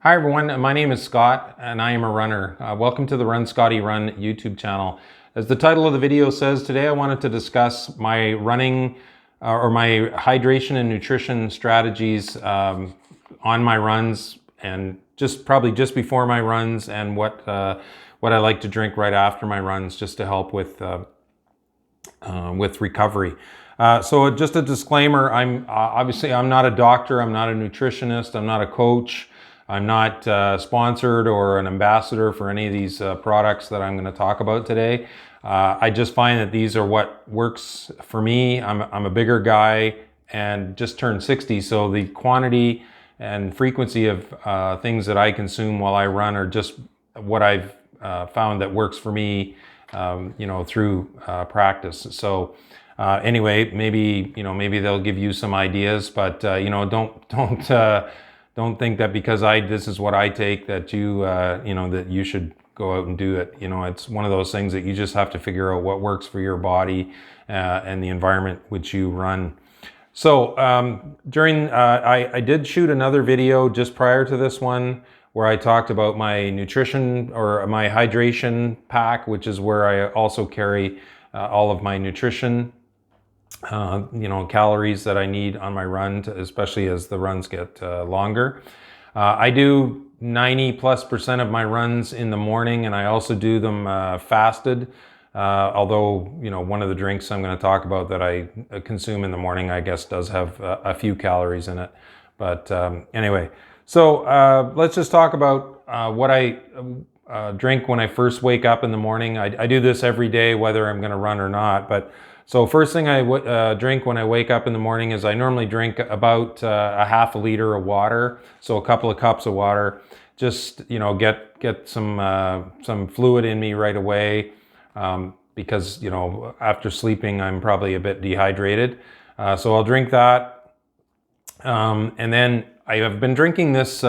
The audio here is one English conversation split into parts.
Hi everyone, my name is Scott and I am a runner. Welcome to the Run Scotty Run YouTube channel. As the title of the video says, today I wanted to discuss my running or my hydration and nutrition strategies on my runs, and probably just before my runs, and what I like to drink right after my runs, just to help with recovery. So just a disclaimer, obviously I'm not a doctor, I'm not a nutritionist, I'm not a coach. I'm not sponsored or an ambassador for any of these products that I'm going to talk about today. I just find that these are what works for me. I'm a bigger guy and just turned 60, so the quantity and frequency of things that I consume while I run are just what I've found that works for me, through practice. So anyway, maybe they'll give you some ideas, but don't think that because this is what I take that that you should go out and do it. It's one of those things that you just have to figure out what works for your body and the environment which you run. So I did shoot another video just prior to this one where I talked about my nutrition or my hydration pack, which is where I also carry all of my nutrition, calories that I need on my run, especially as the runs get longer. I do 90+% of my runs in the morning, and I also do them fasted. Although, one of the drinks I'm going to talk about that I consume in the morning, I guess, does have a few calories in it. But anyway, so let's just talk about what I drink when I first wake up in the morning. I do this every day, whether I'm going to run or not. But so first thing I drink when I wake up in the morning is I normally drink about a half a liter of water, so a couple of cups of water. Just get some fluid in me right away, because after sleeping I'm probably a bit dehydrated. So I'll drink that, and then I have been drinking this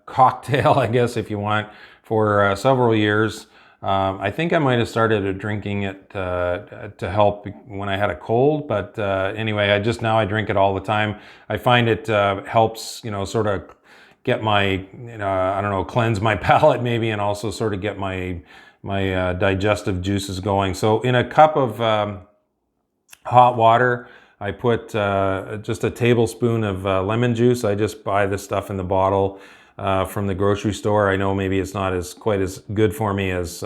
cocktail, I guess if you want, for several years. I think I might have started drinking it to help when I had a cold, but anyway, I drink it all the time. I find it helps, sort of get my, I don't know, cleanse my palate maybe, and also sort of get my digestive juices going. So in a cup of hot water, I put just a tablespoon of lemon juice. I just buy this stuff in the bottle from the grocery store. I know maybe it's not quite as good for me as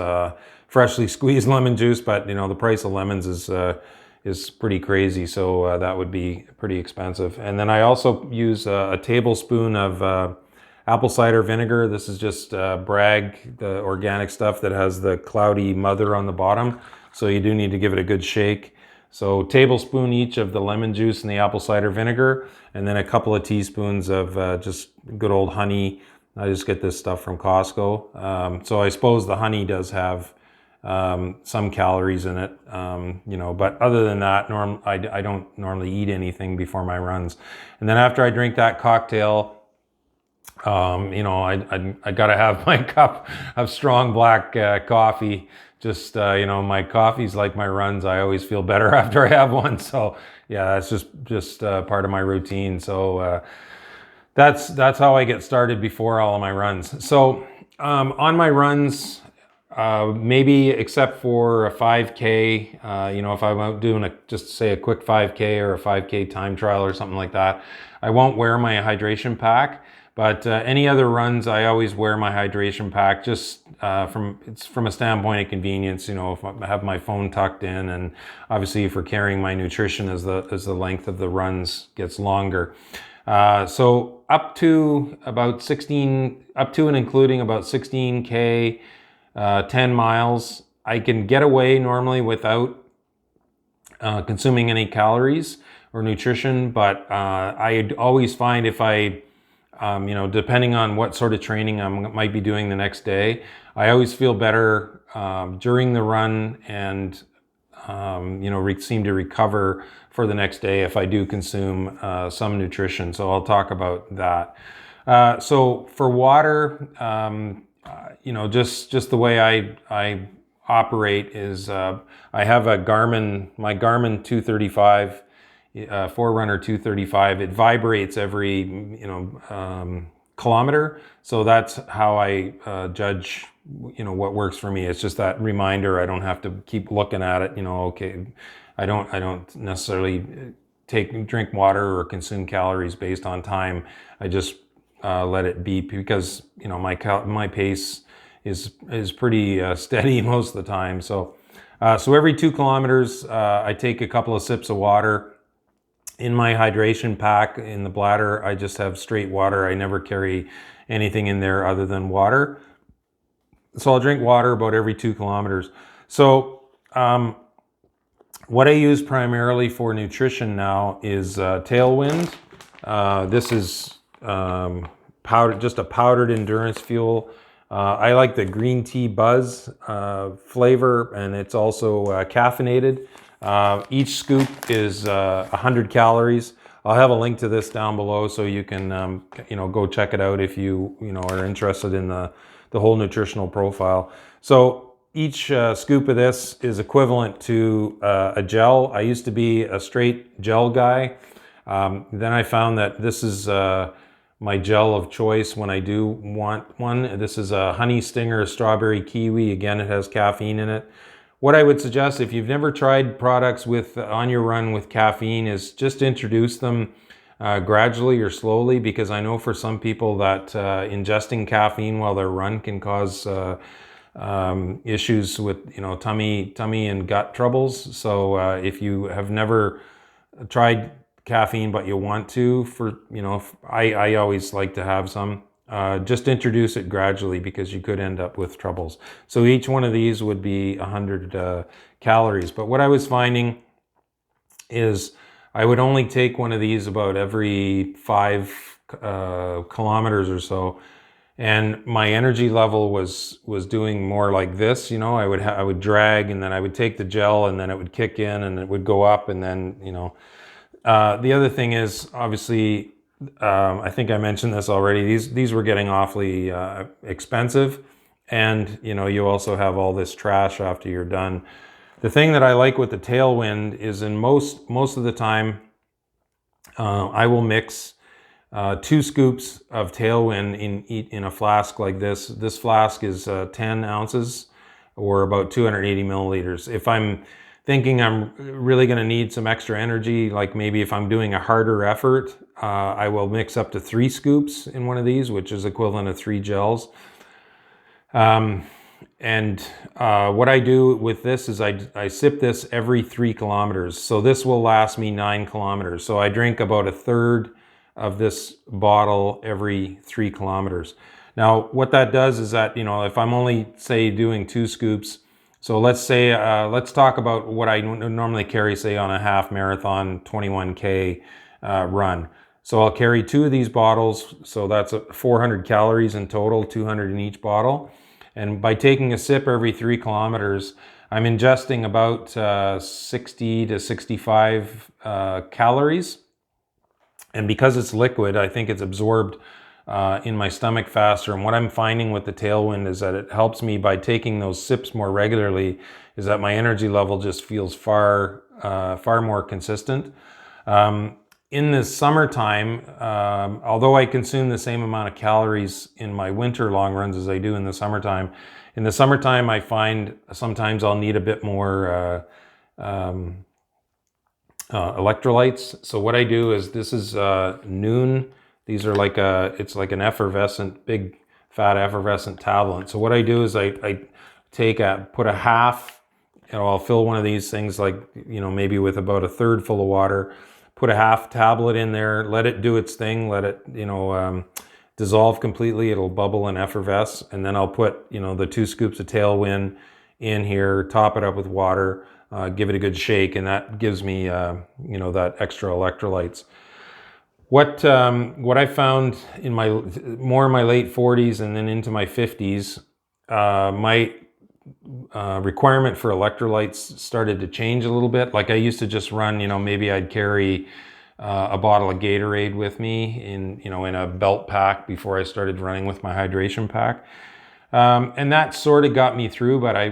freshly squeezed lemon juice, but the price of lemons is pretty crazy, so that would be pretty expensive. And then I also use a tablespoon of apple cider vinegar. This is just Bragg, the organic stuff that has the cloudy mother on the bottom, so you do need to give it a good shake. So tablespoon each of the lemon juice and the apple cider vinegar, and then a couple of teaspoons of just good old honey. I just get this stuff from Costco. So I suppose the honey does have some calories in it, but other than that, I don't normally eat anything before my runs. And then after I drink that cocktail, I gotta have my cup of strong black coffee. Just my coffee's like my runs. I always feel better after I have one. So yeah, that's just part of my routine. So that's how I get started before all of my runs. So on my runs, maybe except for a 5K, if I'm out doing just say a quick 5K or a 5K time trial or something like that, I won't wear my hydration pack. But any other runs, I always wear my hydration pack, just from a standpoint of convenience. If I have my phone tucked in, and obviously for carrying my nutrition as the length of the runs gets longer. So up to and including about 16K, 10 miles, I can get away normally without consuming any calories or nutrition. But I always find if I depending on what sort of training I might be doing the next day, I always feel better during the run, and seem to recover for the next day if I do consume some nutrition. So I'll talk about that. So for water, just the way I operate is I have my Garmin 235. Forerunner 235. It vibrates every kilometer. So that's how I judge, what works for me. It's just that reminder. I don't have to keep looking at it. Okay, I don't necessarily drink water or consume calories based on time. I just let it beep because my pace is pretty steady most of the time. So every 2 kilometers, I take a couple of sips of water. In my hydration pack in the bladder, I just have straight water. I never carry anything in there other than water. So I'll drink water about every 2 kilometers. So what I use primarily for nutrition now is Tailwind. This is just a powdered endurance fuel. I like the green tea buzz flavor, and it's also caffeinated. Each scoop is 100 calories. I'll have a link to this down below so you can go check it out if you are interested in the whole nutritional profile. So each scoop of this is equivalent to a gel. I used to be a straight gel guy. Then I found that this is my gel of choice when I do want one. This is a Honey Stinger Strawberry Kiwi. Again, it has caffeine in it. What I would suggest, if you've never tried products on your run with caffeine, is just introduce them gradually or slowly, because I know for some people that ingesting caffeine while they run can cause issues with tummy and gut troubles. So if you have never tried caffeine but you want to, I always like to have some. Just introduce it gradually, because you could end up with troubles. So each one of these would be 100 calories. But what I was finding is I would only take one of these about every 5 kilometers or so, and my energy level was doing more like this. I would drag, and then I would take the gel, and then it would kick in, and it would go up, and then the other thing is, obviously, I think I mentioned this already. These were getting awfully expensive, and you also have all this trash after you're done. The thing that I like with the Tailwind is, in most of the time, I will mix 2 scoops of Tailwind in a flask like this. This flask is 10 ounces, or about 280 milliliters. If I'm thinking I'm really going to need some extra energy, like maybe if I'm doing a harder effort, I will mix up to 3 scoops in one of these, which is equivalent of 3 gels. What I do with this is I sip this every 3 kilometers. So this will last me 9 kilometers. So I drink about a third of this bottle every 3 kilometers. Now, what that does is that, if I'm only, say, doing 2 scoops, so let's talk about what I normally carry, say, on a half marathon 21K run. So I'll carry 2 of these bottles. So that's 400 calories in total, 200 in each bottle. And by taking a sip every 3 kilometers, I'm ingesting about 60 to 65 calories. And because it's liquid, I think it's absorbed in my stomach faster. And what I'm finding with the Tailwind is that it helps me, by taking those sips more regularly, is that my energy level just feels far more consistent. In the summertime, although I consume the same amount of calories in my winter long runs as I do in the summertime, I find sometimes I'll need a bit more electrolytes. So what I do is, this is Noon. These are it's like an effervescent, big fat effervescent tablet. So what I do is I put a half, I'll fill one of these things maybe with about a third full of water, put a half tablet in there, let it do its thing, let it, dissolve completely. It'll bubble and effervesce. And then I'll put, the 2 scoops of Tailwind in here, top it up with water, give it a good shake, and that gives me, that extra electrolytes. What I found in my late 40s and then into my 50s, my requirement for electrolytes started to change a little bit. Like, I used to just run, maybe I'd carry a bottle of Gatorade with me in a belt pack before I started running with my hydration pack. And that sort of got me through, but I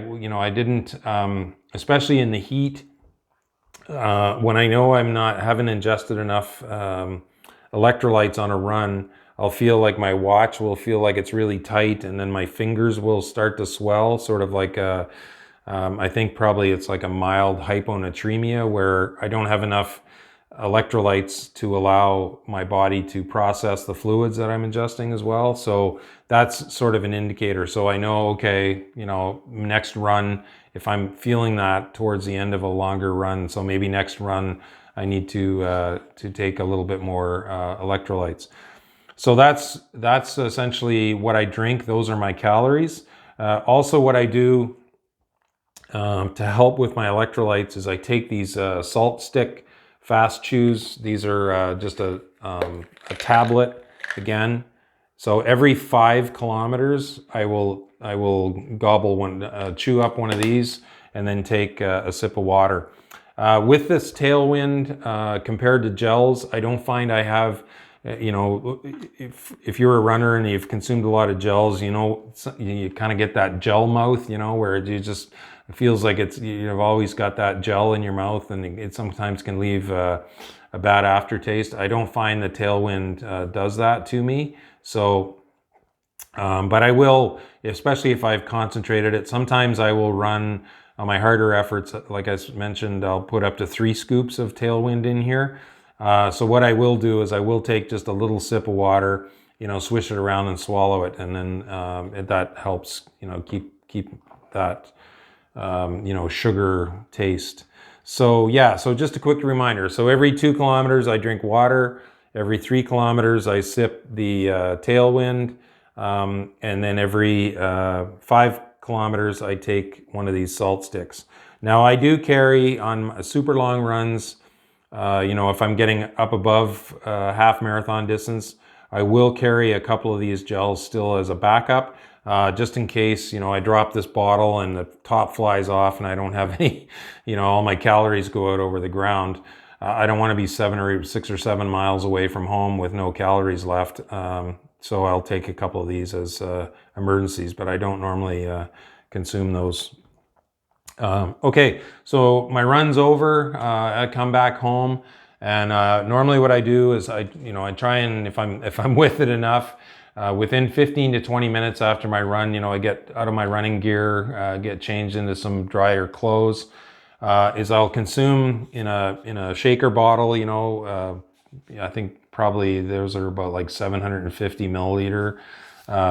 didn't, especially in the heat, when I know haven't ingested enough electrolytes on a run, I'll feel like my watch will feel like it's really tight, and then my fingers will start to swell, sort of like I think probably it's like a mild hyponatremia, where I don't have enough electrolytes to allow my body to process the fluids that I'm ingesting as well. So that's sort of an indicator. So I know, okay, you know, next run, if I'm feeling that towards the end of a longer run, so maybe next run I need to take a little bit more electrolytes. So that's essentially what I drink. Those are my calories. Also, what I do to help with my electrolytes is I take these salt stick fast chews. These are just a tablet again. So every 5 kilometers, I will gobble one, chew up one of these, and then take a sip of water. With this Tailwind, compared to gels, I don't find I have, you know, if you're a runner and you've consumed a lot of gels, you know, you kind of get that gel mouth, you know, where you just, it feels like it's, you've always got that gel in your mouth, and it sometimes can leave a bad aftertaste. I don't find the Tailwind does that to me. So, but I will, especially if I've concentrated it, sometimes I will run on my harder efforts. Like I mentioned, I'll put up to 3 scoops of Tailwind in here. So what I will do is I will take just a little sip of water, you know, swish it around and swallow it. And then that helps, you know, keep that, you know, sugar taste. So yeah, so just a quick reminder. So every 2 kilometers I drink water. Every 3 kilometers I sip the Tailwind. And then every 5 kilometers I take one of these salt sticks. Now I do carry on super long runs, you know, if I'm getting up above half marathon distance, I will carry a couple of these gels still as a backup, just in case, you know, I drop this bottle and the top flies off and I don't have any, you know, all my calories go out over the ground. I don't want to be 6 or 7 miles away from home with no calories left. So I'll take a couple of these as emergencies, but I don't normally consume those. Okay, so my run's over. I come back home, and normally what I do is I try, and if I'm with it enough, within 15 to 20 minutes after my run, you know, I get out of my running gear, get changed into some drier clothes. Is I'll consume in a shaker bottle. You know, I think probably those are about like 750 milliliter.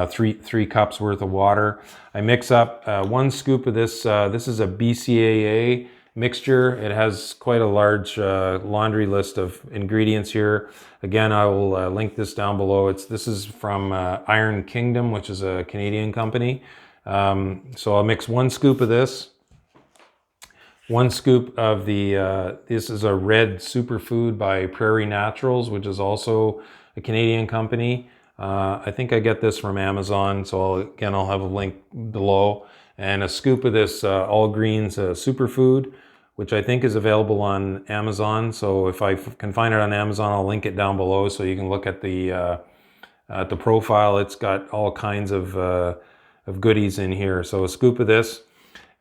Three cups worth of water. I mix up 1 scoop of this. This is a Bcaa mixture. It has quite a large laundry list of ingredients here. Again, I will link this down below. This is from Iron Kingdom, which is a Canadian company. So I'll mix 1 scoop of this. 1 scoop of the, this is a red superfood by Prairie Naturals, which is also a Canadian company. I think I get this from Amazon, so I'll have a link below. And a scoop of this all greens superfood, which I think is available on Amazon. So if I can find it on Amazon, I'll link it down below so you can look at the profile. It's got all kinds of goodies in here. So a scoop of this,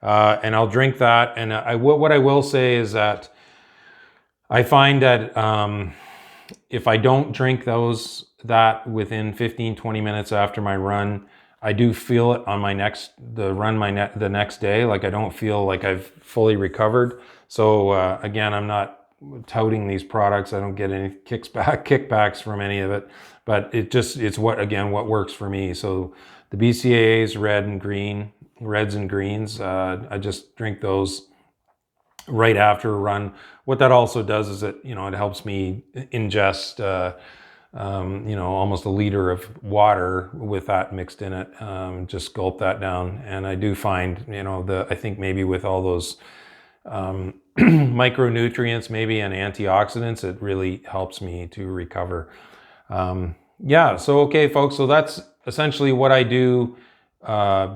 and I'll drink that. And what I will say is that I find that if I don't drink that within 15-20 minutes after my run, I do feel it on the next day. Like I don't feel like I've fully recovered. So again, I'm not touting these products. I don't get any kickbacks from any of it, but it's what works for me. So the BCAAs, reds and greens, I just drink those right after a run. What that also does is it helps me ingest almost a liter of water with that mixed in it. Just gulp that down, and I do find I think maybe with all those micronutrients, maybe, and antioxidants, it really helps me to recover. Yeah, so okay, folks, so that's essentially what I do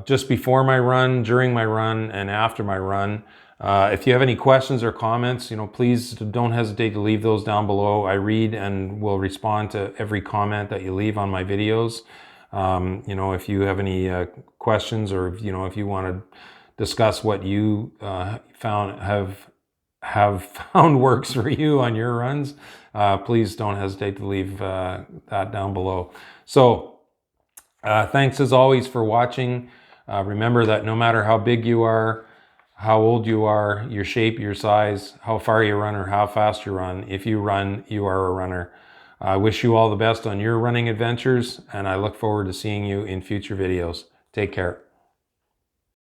just before my run, during my run, and after my run. If you have any questions or comments, please don't hesitate to leave those down below. I read and will respond to every comment that you leave on my videos. If you have any questions, or if you want to discuss what you have found works for you on your runs, please don't hesitate to leave that down below. So thanks as always for watching. Remember that no matter how big you are, how old you are, your shape, your size, how far you run or how fast you run, if you run, you are a runner. I wish you all the best on your running adventures, and I look forward to seeing you in future videos. Take care.